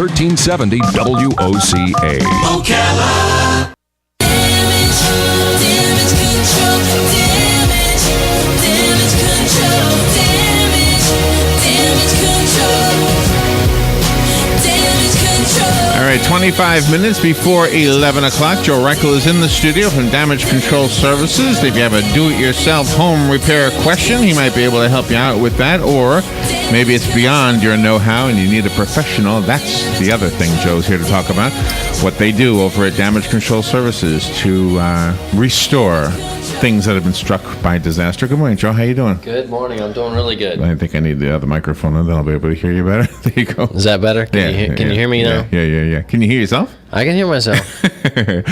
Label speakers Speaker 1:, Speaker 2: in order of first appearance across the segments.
Speaker 1: 1370 WOCA.
Speaker 2: WOCA.
Speaker 3: All right, 25 minutes before 11 o'clock. Joe Reichel is in the studio from Damage Control Services. If you have a do-it-yourself home repair question, he might be able to help you out with that. Or maybe it's beyond your know-how and you need a professional. That's the other thing Joe's here to talk about. What they do over at Damage Control Services to restore things that have been struck by disaster. Good morning, Joe. How you doing?
Speaker 4: Good morning. I'm doing really good.
Speaker 3: I think I need the other microphone, and then I'll be able to hear you better. There you go.
Speaker 4: Is that better? Can you hear me now?
Speaker 3: Yeah. Can you hear yourself?
Speaker 4: I can hear myself.
Speaker 3: The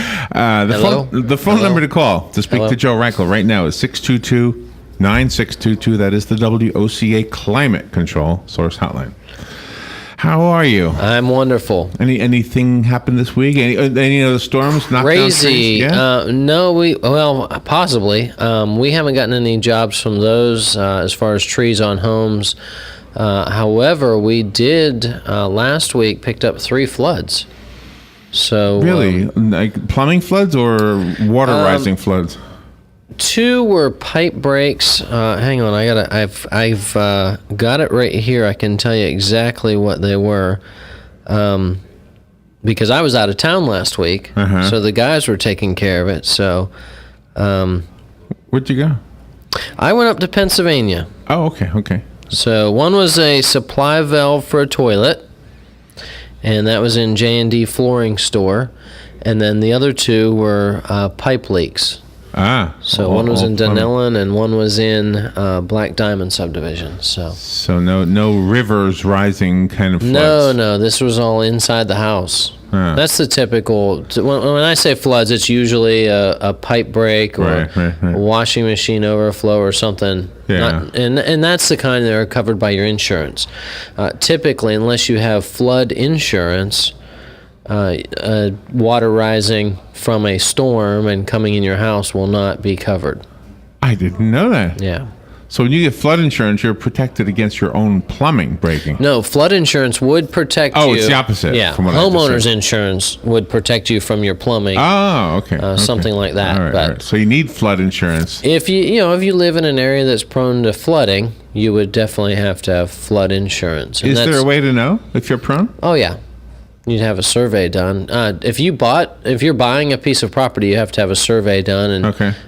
Speaker 3: phone number to call to speak to Joe Reichel right now is 622-9622. That is the WOCA Climate Control Source Hotline. How are you?
Speaker 4: I'm wonderful.
Speaker 3: Anything happened this week? Any of the storms knocked
Speaker 4: Crazy.
Speaker 3: down trees? Yeah?
Speaker 4: No, possibly. We haven't gotten any jobs from those as far as trees on homes. However, we did last week picked up 3 floods. So
Speaker 3: really, like plumbing floods or water rising floods?
Speaker 4: 2 were pipe breaks. Hang on, I've got it right here. I can tell you exactly what they were, because I was out of town last week, so the guys were taking care of it. So,
Speaker 3: where'd you go?
Speaker 4: I went up to Pennsylvania.
Speaker 3: Oh, okay.
Speaker 4: So one was a supply valve for a toilet, and that was in J&D Flooring Store, and then the other 2 were pipe leaks. So one was in Dunellen and one was in Black Diamond subdivision. So
Speaker 3: no rivers rising kind of floods.
Speaker 4: No, this was all inside the house. That's the typical. When I say floods, it's usually a pipe break or a washing machine overflow or something.
Speaker 3: Yeah.
Speaker 4: And that's the kind that are covered by your insurance. Typically, unless you have flood insurance, water rising from a storm and coming in your house will not be covered.
Speaker 3: I didn't know that.
Speaker 4: Yeah.
Speaker 3: So when you get flood insurance, you're protected against your own plumbing breaking.
Speaker 4: No, flood insurance would protect you.
Speaker 3: Oh, it's the opposite.
Speaker 4: Yeah. Homeowners insurance would protect you from your plumbing.
Speaker 3: Oh, okay.
Speaker 4: Something like that.
Speaker 3: All right. So you need flood insurance.
Speaker 4: If you live in an area that's prone to flooding, you would definitely have to have flood insurance.
Speaker 3: Is there a way to know if you're prone?
Speaker 4: Oh, yeah. You'd have a survey done. If you're buying a piece of property, you have to have a survey done,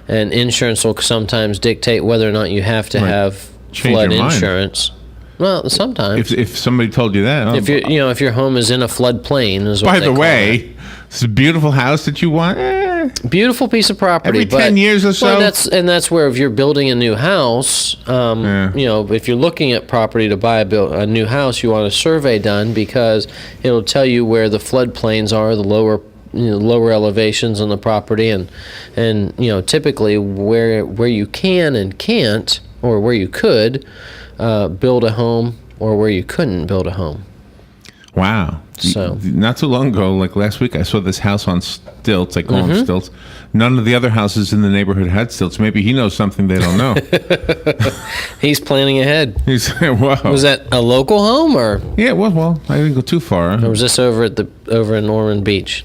Speaker 4: and insurance will sometimes dictate whether or not you have to have flood insurance. Well, sometimes.
Speaker 3: If somebody told you that,
Speaker 4: if your home is in a floodplain, is what
Speaker 3: by
Speaker 4: they
Speaker 3: the
Speaker 4: call
Speaker 3: way,
Speaker 4: it.
Speaker 3: it's a beautiful house that you want.
Speaker 4: Beautiful piece of property.
Speaker 3: Every 10 years or so.
Speaker 4: That's where if you're building a new house, if you're looking at property to buy a new house, you want a survey done because it'll tell you where the floodplains are, the lower elevations on the property, and typically where you can and can't, or where you could build a home, or where you couldn't build a home.
Speaker 3: Wow.
Speaker 4: So
Speaker 3: not too long ago, like last week, I saw this house on stilts. I call them stilts. None of the other houses in the neighborhood had stilts. Maybe he knows something they don't know.
Speaker 4: He's planning ahead.
Speaker 3: Wow.
Speaker 4: Was that a local home or?
Speaker 3: Yeah, well, I didn't go too far.
Speaker 4: Or was this over in Ormond Beach?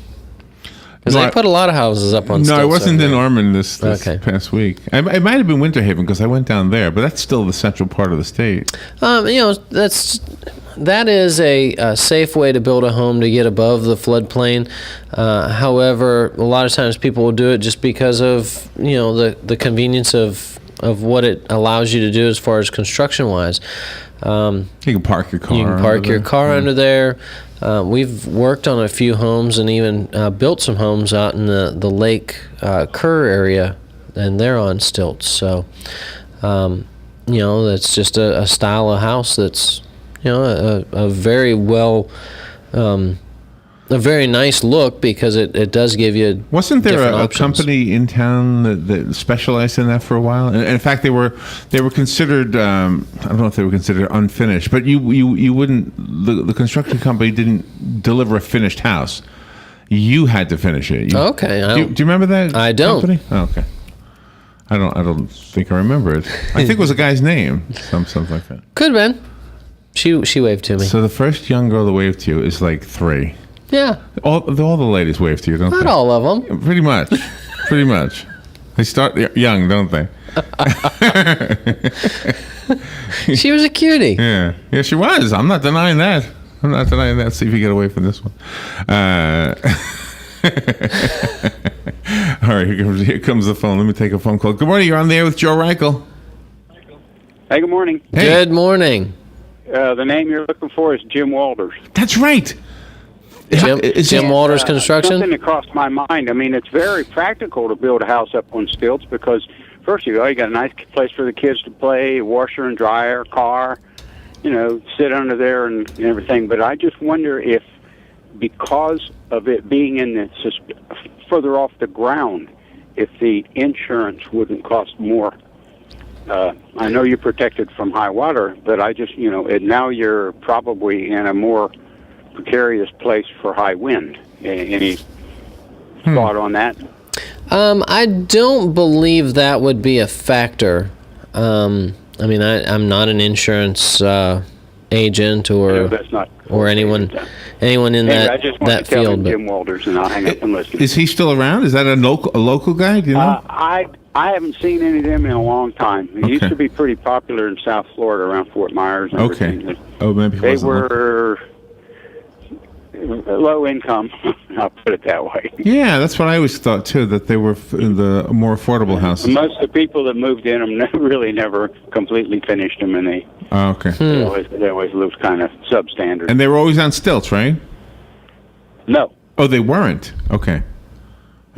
Speaker 4: Because they put a lot of houses up on stilts.
Speaker 3: No, I wasn't in Ormond this past week. It might have been Winter Haven because I went down there, but that's still the central part of the state.
Speaker 4: That is a safe way to build a home to get above the floodplain. However, a lot of times people will do it just because of the convenience of what it allows you to do as far as construction wise.
Speaker 3: You can park your car.
Speaker 4: You can park your car under there. We've worked on a few homes and even built some homes out in the Lake Kerr area, and they're on stilts. So, that's just a style of house that's a very a very nice look because it does give you.
Speaker 3: Wasn't there a company in town that specialized in that for a while? And in fact, they were considered. I don't know if they were considered unfinished, but you wouldn't. The construction company didn't deliver a finished house. You had to finish it.
Speaker 4: Okay.
Speaker 3: Do you remember that?
Speaker 4: I don't.
Speaker 3: Company? Oh, okay. I don't think I remember it. I think it was a guy's name. Something like that.
Speaker 4: Could have been. She waved to me.
Speaker 3: So the first young girl to wave to you is like 3.
Speaker 4: Yeah.
Speaker 3: All the ladies wave to you, don't they?
Speaker 4: Not all of them.
Speaker 3: Pretty much. Pretty much. They start young, don't they?
Speaker 4: She was a cutie.
Speaker 3: Yeah. Yeah, she was. I'm not denying that. See if you get away from this one. All right, here comes the phone. Let me take a phone call. Good morning. You're on the air with Joe Reichel.
Speaker 5: Hey, good morning.
Speaker 3: Hey.
Speaker 4: Good morning.
Speaker 5: The name you're looking for is Jim Walters.
Speaker 3: That's right.
Speaker 4: Jim Walters Construction?
Speaker 5: Something that crossed my mind. I mean, it's very practical to build a house up on stilts because, first of all, you got a nice place for the kids to play, washer and dryer, car, sit under there and everything. But I just wonder if, because of it being further off the ground, if the insurance wouldn't cost more. I know you're protected from high water, but I just, now you're probably in a more precarious place for high wind. Any thought on that?
Speaker 4: I don't believe that would be a factor. I'm not an insurance agent or anyone in
Speaker 5: I just want
Speaker 4: that
Speaker 5: to tell
Speaker 4: field.
Speaker 5: him Jim Walters, and I'll hang up and listen.
Speaker 3: Is he still around? Is that a local guy? Do you know?
Speaker 5: I haven't seen any of them in a long time. It used to be pretty popular in South Florida around Fort Myers. And everything.
Speaker 3: Oh, maybe
Speaker 5: they were low income. I'll put it that way.
Speaker 3: Yeah, that's what I always thought too. That they were the more affordable houses.
Speaker 5: Most of the people that moved in them really never completely finished them, and they always looked kind of substandard.
Speaker 3: And they were always on stilts, right?
Speaker 5: No.
Speaker 3: Oh, they weren't. Okay.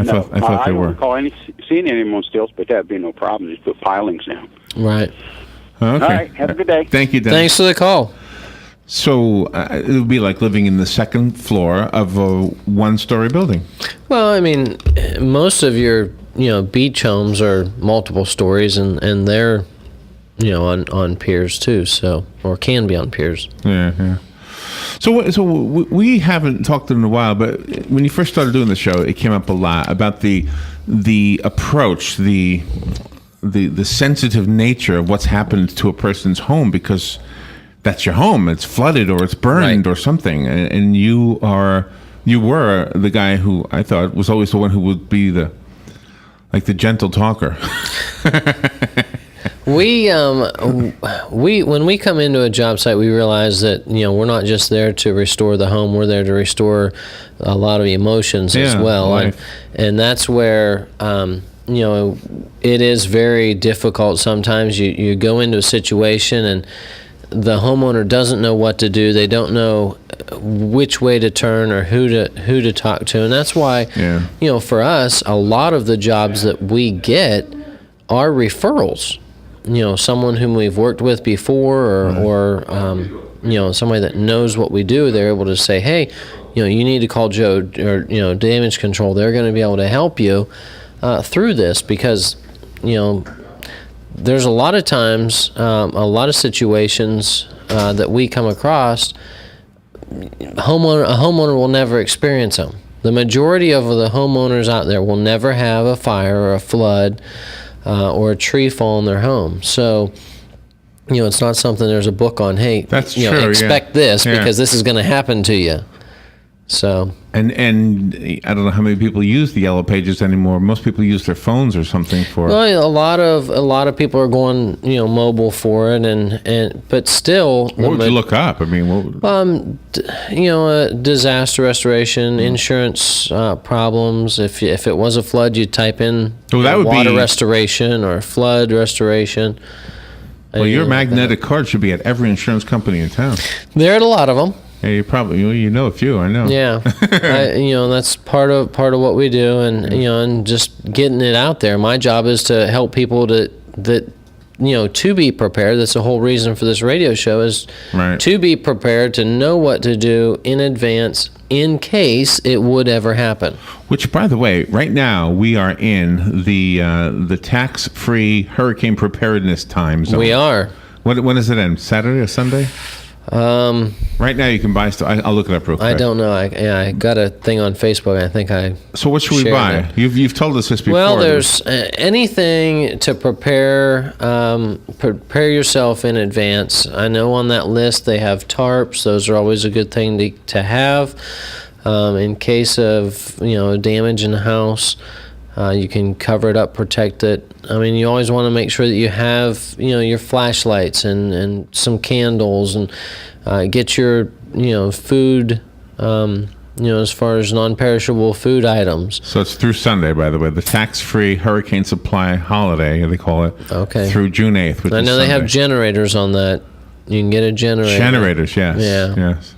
Speaker 3: I thought they
Speaker 5: I
Speaker 3: were.
Speaker 5: don't recall seeing any of them on stilts, but that'd be no problem. Just put pilings down.
Speaker 4: Right.
Speaker 3: Okay.
Speaker 5: All right. Have a good day.
Speaker 3: Thank you, Dennis.
Speaker 4: Thanks for the call.
Speaker 3: So it would be like living in the second floor of a one-story building.
Speaker 4: Well, I mean, most of your beach homes are multiple stories, and they're on piers too, or can be on piers.
Speaker 3: Yeah. So we haven't talked in a while, but when you first started doing the show, it came up a lot about the approach, the sensitive nature of what's happened to a person's home, because that's your home. It's flooded or it's burned or something, and you were the guy who I thought was always the one who would be the gentle talker. When
Speaker 4: we come into a job site, we realize that we're not just there to restore the home. We're there to restore a lot of emotions as well, and that's where it is very difficult. Sometimes you go into a situation and the homeowner doesn't know what to do. They don't know which way to turn or who to talk to, and that's why for us, a lot of the jobs that we get are referrals. Someone whom we've worked with before, or somebody that knows what we do. They're able to say, hey, you need to call Joe or damage control. They're going to be able to help you through this, because there's a lot of times, a lot of situations that we come across. A homeowner will never experience them. The majority of the homeowners out there will never have a fire or a flood or a tree fall on their home. So, it's not something there's a book on, hey,
Speaker 3: that's true,
Speaker 4: expect this because this is going to happen to you. So
Speaker 3: and I don't know how many people use the Yellow Pages anymore. Most people use their phones or something for.
Speaker 4: Well, a lot of people are going mobile for it, and but still.
Speaker 3: What would you look up? I mean,
Speaker 4: disaster restoration, insurance problems. If it was a flood, you'd type in water restoration or flood restoration.
Speaker 3: Well, your magnetic card should be at every insurance company in town.
Speaker 4: They're at a lot of them.
Speaker 3: Yeah, you probably know a few. I know.
Speaker 4: Yeah, that's part of what we do, and and just getting it out there. My job is to help people to be prepared. That's the whole reason for this radio show, is to be prepared, to know what to do in advance in case it would ever happen.
Speaker 3: Which, by the way, right now we are in the tax-free hurricane preparedness time zone.
Speaker 4: We are.
Speaker 3: When does it end? Saturday or Sunday? Right now, you can buy stuff. I'll look it up real quick.
Speaker 4: I don't know. I got a thing on Facebook. I think I.
Speaker 3: So what should we
Speaker 4: shared
Speaker 3: buy?
Speaker 4: it.
Speaker 3: You've told us this before.
Speaker 4: Well, there's anything to prepare yourself in advance. I know on that list they have tarps. Those are always a good thing to have in case of damage in the house. You can cover it up, protect it. I mean, you always want to make sure that you have your flashlights and some candles and get your food. As far as non-perishable food items.
Speaker 3: So it's through Sunday, by the way, the tax-free hurricane supply holiday, they call it.
Speaker 4: Okay.
Speaker 3: Through June 8th, which
Speaker 4: I
Speaker 3: is
Speaker 4: know they have
Speaker 3: Sunday.
Speaker 4: generators on that. You can get a generator.
Speaker 3: Generators, yes.
Speaker 4: Yeah.
Speaker 3: Yes.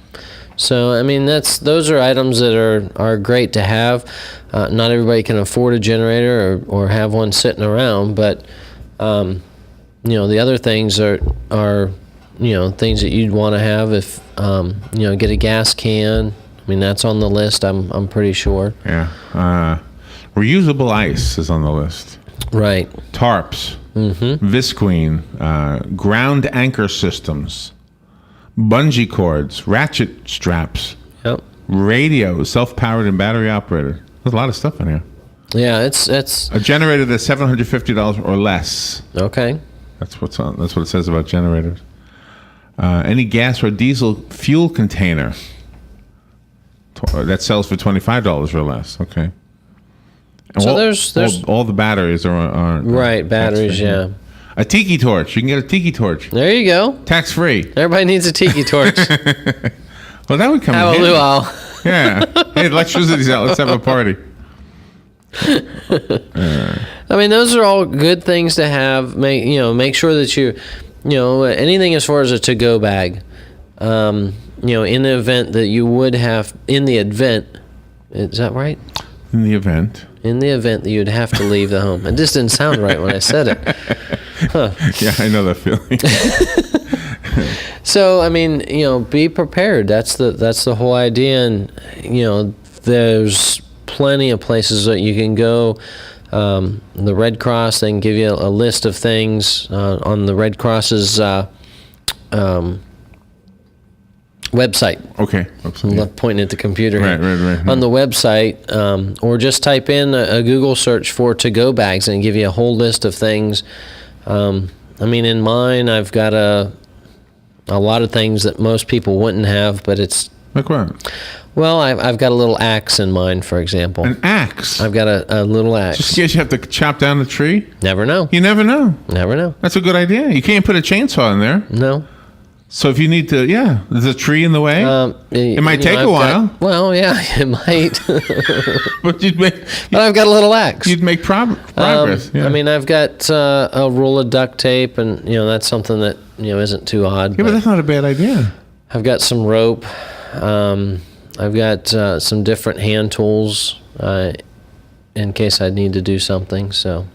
Speaker 4: So I mean, those are items that are great to have. Not everybody can afford a generator or have one sitting around, but the other things are things that you'd want to have if get a gas can. I mean, that's on the list. I'm pretty sure.
Speaker 3: Yeah. Reusable ice is on the list.
Speaker 4: Right.
Speaker 3: Tarps. Mm-hmm. Visqueen. Ground anchor systems. Bungee cords. Ratchet straps.
Speaker 4: Yep.
Speaker 3: Radios. Self-powered and battery operated. There's a lot of stuff in here.
Speaker 4: Yeah, it's
Speaker 3: a generator that's $750 or less.
Speaker 4: Okay.
Speaker 3: That's what it says about generators. Any gas or diesel fuel container that sells for $25 or less. Okay. And
Speaker 4: So there's
Speaker 3: all the batteries are
Speaker 4: right batteries. Yeah.
Speaker 3: A tiki torch. You can get a tiki torch.
Speaker 4: There you go.
Speaker 3: Tax free.
Speaker 4: Everybody needs a tiki torch.
Speaker 3: Well, that would come
Speaker 4: Have a
Speaker 3: in handy.
Speaker 4: luau.
Speaker 3: Yeah. Hey, electricity's out. Let's have a party.
Speaker 4: I mean, those are all good things to have. Make sure that you anything as far as a to-go bag. In the event that you would have, is that right?
Speaker 3: In the event.
Speaker 4: In the event that you'd have to leave the home. It just didn't sound right when I said it. Huh.
Speaker 3: Yeah, I know that feeling.
Speaker 4: So, I mean, be prepared. That's the whole idea. And, there's plenty of places that you can go. The Red Cross, they can give you a list of things on the Red Cross's website.
Speaker 3: Okay.
Speaker 4: I'm pointing at the computer here.
Speaker 3: Right.
Speaker 4: On the website, or just type in a Google search for to-go bags and give you a whole list of things. I mean, in mine, I've got a lot of things that most people wouldn't have, but it's...
Speaker 3: Like what?
Speaker 4: Well, I've got a little axe in mine, for example.
Speaker 3: An axe?
Speaker 4: I've got a little axe.
Speaker 3: Just in case you have to chop down the tree?
Speaker 4: Never know.
Speaker 3: You never know.
Speaker 4: Never know.
Speaker 3: That's a good idea. You can't put a chainsaw in there.
Speaker 4: No.
Speaker 3: So if you need to, there's a tree in the way. It might take a while.
Speaker 4: Well, yeah, it might.
Speaker 3: But
Speaker 4: I've got a little axe.
Speaker 3: You'd make progress. Yeah.
Speaker 4: I mean, I've got a roll of duct tape, and that's something that isn't too odd.
Speaker 3: Yeah, but that's not a bad idea.
Speaker 4: I've got some rope. I've got some different hand tools in case I need to do something. So,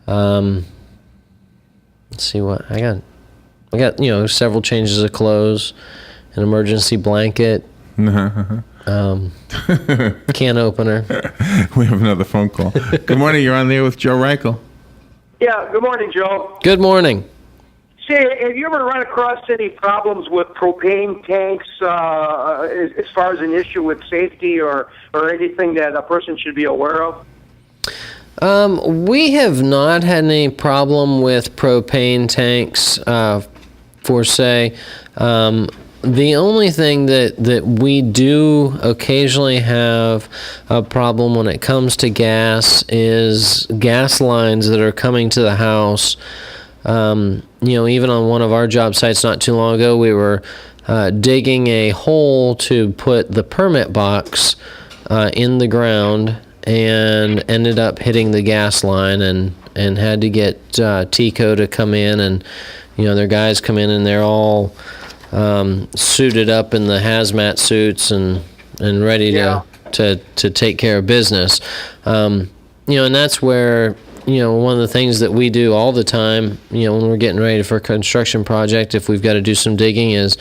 Speaker 4: let's see what I got. I got several changes of clothes, an emergency blanket, can opener.
Speaker 3: We have another phone call. Good morning. You're on there with Joe Reichel.
Speaker 2: Yeah, good morning, Joe.
Speaker 4: Good morning.
Speaker 2: Say, have you ever run across any problems with propane tanks as far as an issue with safety or anything that a person should be aware of?
Speaker 4: We have not had any problem with propane tanks per se. The only thing that we do occasionally have a problem when it comes to gas is gas lines that are coming to the house. Even on one of our job sites not too long ago, we were digging a hole to put the permit box in the ground and ended up hitting the gas line and had to get TECO to come in, and their guys come in and they're all suited up in the hazmat suits and ready to take care of business. And that's where one of the things that we do all the time, when we're getting ready for a construction project, if we've got to do some digging, is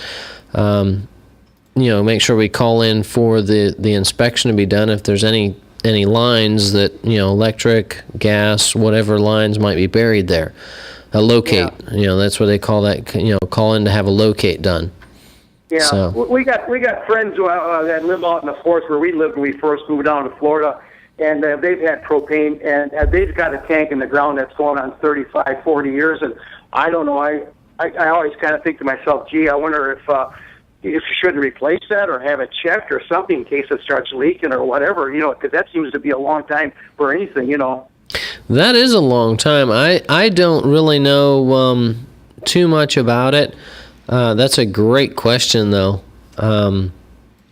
Speaker 4: make sure we call in for the inspection to be done if there's any lines that electric, gas, whatever lines might be buried there. locate. You know, that's what they call that. You know, call in to have a locate done.
Speaker 2: Yeah,
Speaker 4: So.
Speaker 2: we got friends that live out in the forest where we lived when we first moved down to Florida, and they've had propane, and they've got a tank in the ground that's going on 35, 40 years, and I don't know, I always kind of think to myself, gee, I wonder if you should replace that or have it checked or something in case it starts leaking or whatever, you know, because that seems to be a long time for anything, you know.
Speaker 4: That is a long time. I don't really know too much about it. That's a great question, though,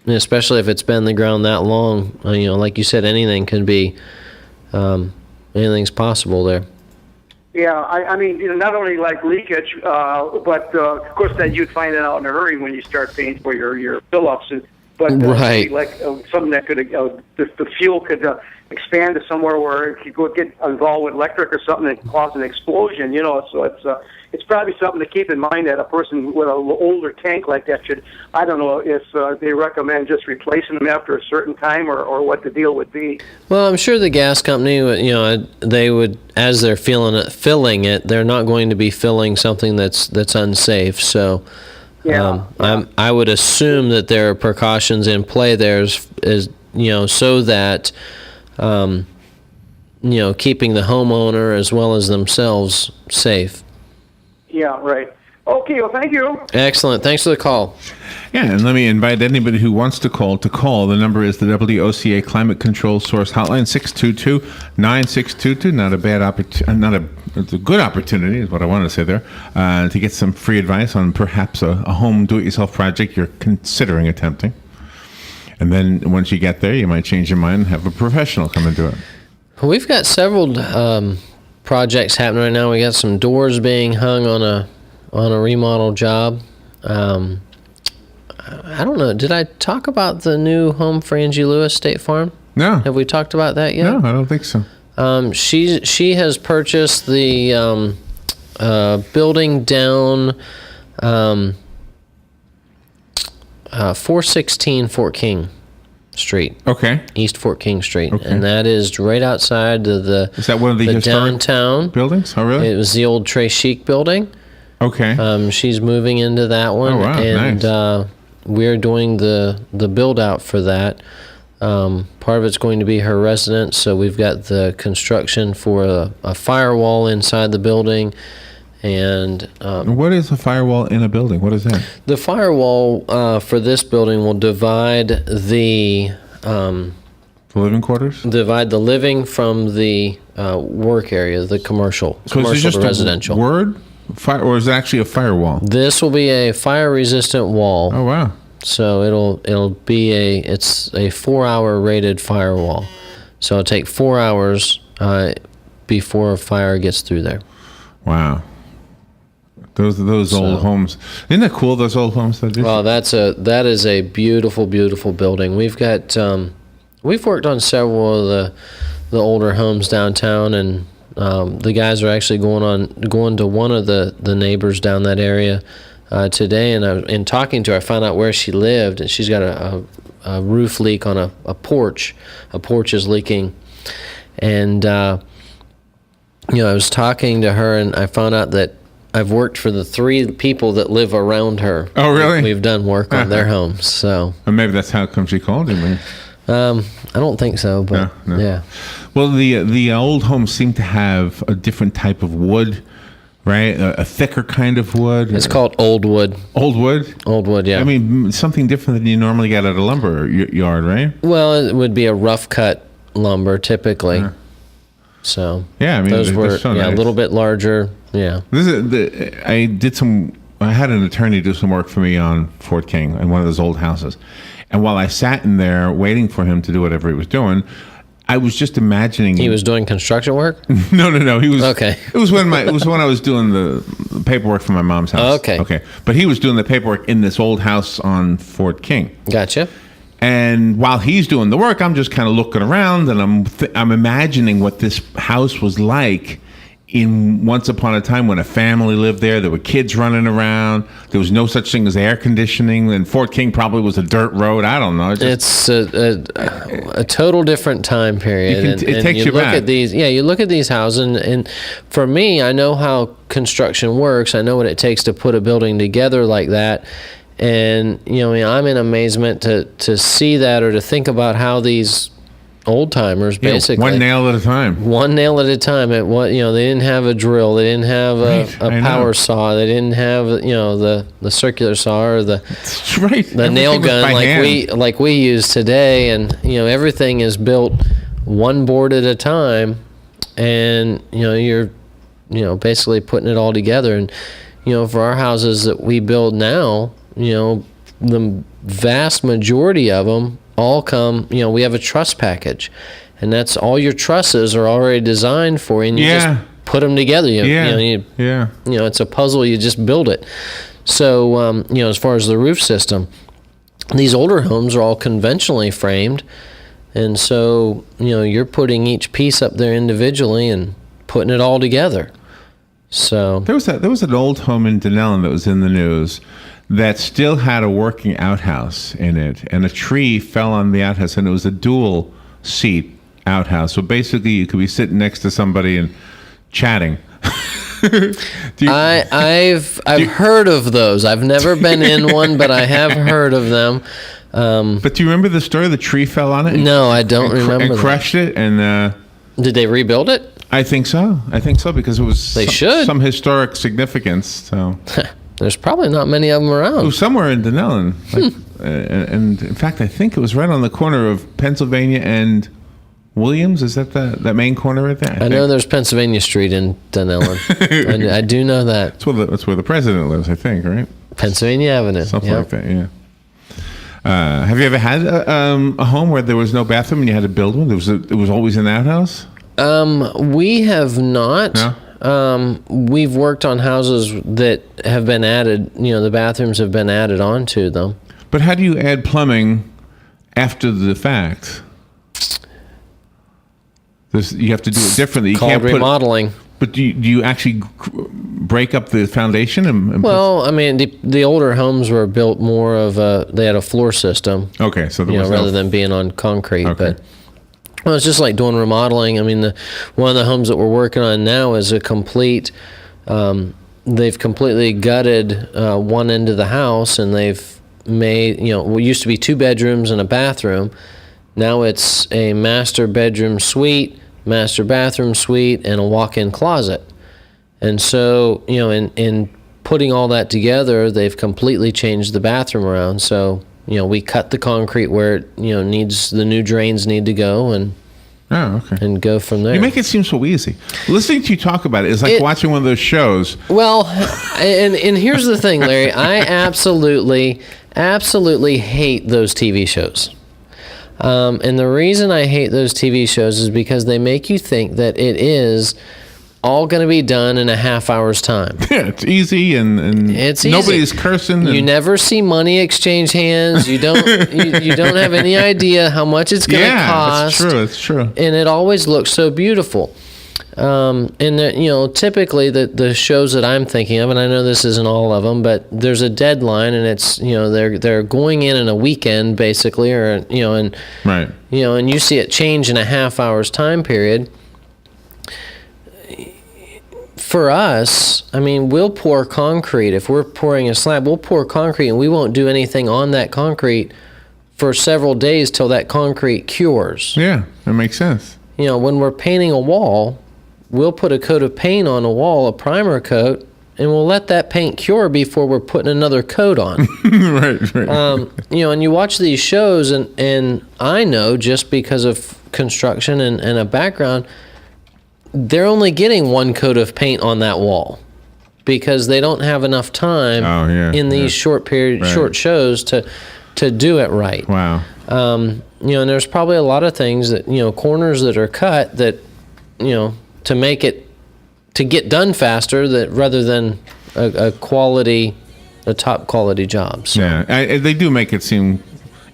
Speaker 4: especially if it's been in the ground that long. You know, like you said, anything can be, anything's possible there.
Speaker 2: Yeah, I mean, you know, not only like leakage, but of course then you'd find it out in a hurry when you start paying for your fill-ups. But
Speaker 4: right.
Speaker 2: like something that could the fuel could expand to somewhere where it could get involved with electric or something that cause an explosion. You know, so it's probably something to keep in mind that a person with an older tank like that should. I don't know if they recommend just replacing them after a certain time or what the deal would be.
Speaker 4: Well, I'm sure the gas company, you know, they would, as they're filling it, they're not going to be filling something that's unsafe. So.
Speaker 2: Yeah,
Speaker 4: I would assume that there are precautions in play there, is you know, so that you know, keeping the homeowner as well as themselves safe.
Speaker 2: Yeah, right. Okay, well, thank you.
Speaker 4: Excellent. Thanks for the call.
Speaker 3: Yeah, and let me invite anybody who wants to call. The number is the WOCA Climate Control Source Hotline, 622-9622. Not a bad opportunity, it's a good opportunity is what I wanted to say there, to get some free advice on perhaps a home do-it-yourself project you're considering attempting. And then once you get there, you might change your mind and have a professional come and do it.
Speaker 4: We've got several projects happening right now. We got some doors being hung on a remodel job. I don't know. Did I talk about the new home for Angie Lewis, State Farm?
Speaker 3: No.
Speaker 4: Have we talked about that yet?
Speaker 3: No, I don't think so.
Speaker 4: She has purchased the building down 416 Fort King Street.
Speaker 3: Okay.
Speaker 4: East Fort King Street.
Speaker 3: Okay.
Speaker 4: And that is right outside of the
Speaker 3: Is that one of the historic
Speaker 4: downtown
Speaker 3: buildings? Oh, really?
Speaker 4: It was the old Trey Chic building.
Speaker 3: Okay.
Speaker 4: She's moving into that one.
Speaker 3: Oh, wow.
Speaker 4: And
Speaker 3: Nice.
Speaker 4: we're doing the build out for that. Part of it's going to be her residence, so we've got the construction for a firewall inside the building. And
Speaker 3: what is a firewall in a building? What is that?
Speaker 4: the firewall for this building will divide the
Speaker 3: living quarters?
Speaker 4: divide the living from the work area, the commercial
Speaker 3: So is it just
Speaker 4: to residential.
Speaker 3: a word? Or is it actually a firewall?
Speaker 4: This will be a fire resistant wall.
Speaker 3: Oh, wow.
Speaker 4: So it'll be it's a 4-hour rated firewall. So it'll take 4 hours before a fire gets through there.
Speaker 3: Wow. Those old homes. Isn't that cool, those old homes?
Speaker 4: Well, that is a beautiful, beautiful building. We've got we've worked on several of the older homes downtown, and the guys are actually going to one of the neighbors down that area today, and in talking to her, I found out where she lived, and she's got a roof leak on a porch. A porch is leaking, and I was talking to her, and I found out that I've worked for the 3 people that live around her.
Speaker 3: Oh, really?
Speaker 4: We've done work on their homes, so.
Speaker 3: And maybe that's how come she called you.
Speaker 4: I don't think so, but
Speaker 3: No.
Speaker 4: yeah.
Speaker 3: Well, the old homes seem to have a different type of wood, right? A thicker kind of wood.
Speaker 4: It's called old wood.
Speaker 3: Old wood?
Speaker 4: Old wood, yeah.
Speaker 3: I mean, something different than you normally get at a lumber yard, right?
Speaker 4: Well, it would be a rough cut lumber typically.
Speaker 3: Yeah.
Speaker 4: So
Speaker 3: Yeah, I mean,
Speaker 4: those
Speaker 3: they're
Speaker 4: were
Speaker 3: so nice.
Speaker 4: a little bit larger. Yeah.
Speaker 3: I had an attorney do some work for me on Fort King in one of those old houses. And while I sat in there waiting for him to do whatever he was doing, I was just imagining
Speaker 4: He was doing construction work?
Speaker 3: No. He was
Speaker 4: Okay.
Speaker 3: It was when I was doing the paperwork for my mom's house.
Speaker 4: Okay.
Speaker 3: Okay. But he was doing the paperwork in this old house on Fort King.
Speaker 4: Gotcha.
Speaker 3: And while he's doing the work, I'm just kind of looking around, and I'm imagining what this house was like in once upon a time when a family lived there were kids running around. There was no such thing as air conditioning, and Fort King probably was a dirt road. I don't know.
Speaker 4: It's a total different time period.
Speaker 3: It takes you
Speaker 4: look
Speaker 3: back.
Speaker 4: At these, you look at these houses, and for me, I know how construction works. I know what it takes to put a building together like that. And, I'm in amazement to see that, or to think about how these old timers basically
Speaker 3: one nail at a time.
Speaker 4: One nail at a time. They didn't have a drill. They didn't have a power saw. They didn't have the circular saw or the nail gun like we use today. And everything is built one board at a time, and you're basically putting it all together. And for our houses that we build now, the vast majority of them all come, we have a truss package, and that's all your trusses are already designed for, and you just put them together. It's a puzzle. You just build it. So, as far as the roof system, these older homes are all conventionally framed, and so, you're putting each piece up there individually and putting it all together. So
Speaker 3: there was an old home in Dunellen that was in the news that still had a working outhouse in it, and a tree fell on the outhouse, and it was a dual seat outhouse. So basically, you could be sitting next to somebody and chatting.
Speaker 4: I've heard of those. I've never been in one, but I have heard of them.
Speaker 3: But do you remember the story? The tree fell on it.
Speaker 4: No, I don't remember.
Speaker 3: And crushed it. And
Speaker 4: did they rebuild it?
Speaker 3: I think so. Because it was some historic significance. So.
Speaker 4: There's probably not many of them around.
Speaker 3: It was somewhere in Dunellen. And in fact, I think it was right on the corner of Pennsylvania and Williams. Is that that main corner right there?
Speaker 4: I know there's Pennsylvania Street in Dunellen. I do know that.
Speaker 3: That's where the president lives, I think, right?
Speaker 4: Pennsylvania Avenue.
Speaker 3: Something like that, yeah. Have you ever had a home where there was no bathroom and you had to build one? It was always an outhouse?
Speaker 4: We have not.
Speaker 3: No?
Speaker 4: We've worked on houses that have been added, the bathrooms have been added onto them.
Speaker 3: But how do you add plumbing after the fact? You have to do it differently. You
Speaker 4: can't remodeling.
Speaker 3: But do you actually break up the foundation?
Speaker 4: The older homes were built more of they had a floor system.
Speaker 3: Okay, so
Speaker 4: rather than being on concrete.
Speaker 3: Okay.
Speaker 4: But it's just like doing remodeling. One of the homes that we're working on now is a complete. They've completely gutted one end of the house, and they've made what used to be 2 bedrooms and a bathroom. Now it's a master bedroom suite, master bathroom suite, and a walk-in closet. And so in putting all that together, they've completely changed the bathroom around. So. We cut the concrete where it, needs, the new drains need to go, and and go from there.
Speaker 3: You make it seem so easy. Listening to you talk about it is like watching one of those shows.
Speaker 4: Well, and here's the thing, Larry. I absolutely hate those TV shows. And the reason I hate those TV shows is because they make you think that it is all going to be done in a half hour's time.
Speaker 3: Yeah, it's easy and
Speaker 4: it's
Speaker 3: nobody's cursing.
Speaker 4: You never see money exchange hands. You don't you don't have any idea how much it's going to cost.
Speaker 3: Yeah, it's true.
Speaker 4: And it always looks so beautiful. Typically the shows that I'm thinking of, and I know this isn't all of them, but there's a deadline, and it's they're going in a weekend basically, or
Speaker 3: right.
Speaker 4: And you see it change in a half hour's time period. For us, we'll pour concrete. If we're pouring a slab, we'll pour concrete, and we won't do anything on that concrete for several days till that concrete cures.
Speaker 3: Yeah, that makes sense.
Speaker 4: When we're painting a wall, we'll put a coat of paint on a wall, a primer coat, and we'll let that paint cure before we're putting another coat on.
Speaker 3: Right.
Speaker 4: And you watch these shows, and I know just because of construction and a background, they're only getting one coat of paint on that wall because they don't have enough time in these short shows to do it right.
Speaker 3: Wow.
Speaker 4: And there's probably a lot of things that, corners that are cut that, to make it, to get done faster, that rather than a top quality job. So.
Speaker 3: Yeah, they do make it seem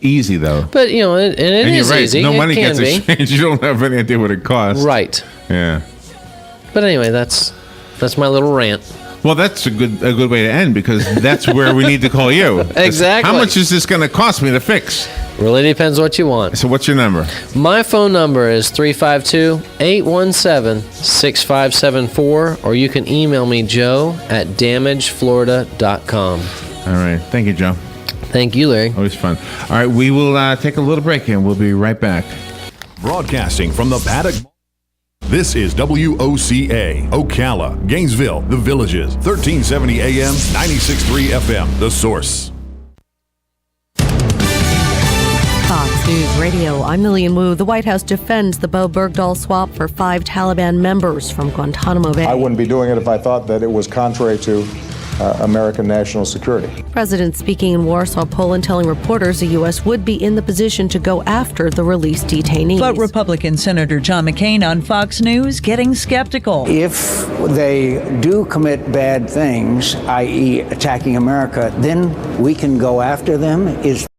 Speaker 3: easy though.
Speaker 4: But, it is
Speaker 3: right.
Speaker 4: easy.
Speaker 3: No
Speaker 4: it
Speaker 3: money
Speaker 4: can
Speaker 3: gets exchanged. You don't have any idea what it costs.
Speaker 4: Right.
Speaker 3: Yeah.
Speaker 4: But anyway, that's my little rant.
Speaker 3: Well, that's a good way to end, because that's where we need to call you.
Speaker 4: Exactly.
Speaker 3: How much is this going to cost me to fix?
Speaker 4: Really depends what you want.
Speaker 3: So what's your number?
Speaker 4: My phone number is 352-817-6574, or you can email me, joe@damageflorida.com.
Speaker 3: All right. Thank you, Joe.
Speaker 4: Thank you, Larry.
Speaker 3: Always fun. All right, we will take a little break, and we'll be right back.
Speaker 1: Broadcasting from the Paddock. This is WOCA, Ocala, Gainesville, The Villages, 1370 AM, 96.3 FM, The Source.
Speaker 6: Fox News Radio, I'm Lillian Wu. The White House defends the Bo Bergdahl swap for 5 Taliban members from Guantanamo Bay.
Speaker 7: I wouldn't be doing it if I thought that it was contrary to American national security.
Speaker 6: President speaking in Warsaw, Poland, telling reporters the U.S. would be in the position to go after the released detainees.
Speaker 8: But Republican Senator John McCain on Fox News getting skeptical.
Speaker 9: If they do commit bad things, i.e. attacking America, then we can go after them. Is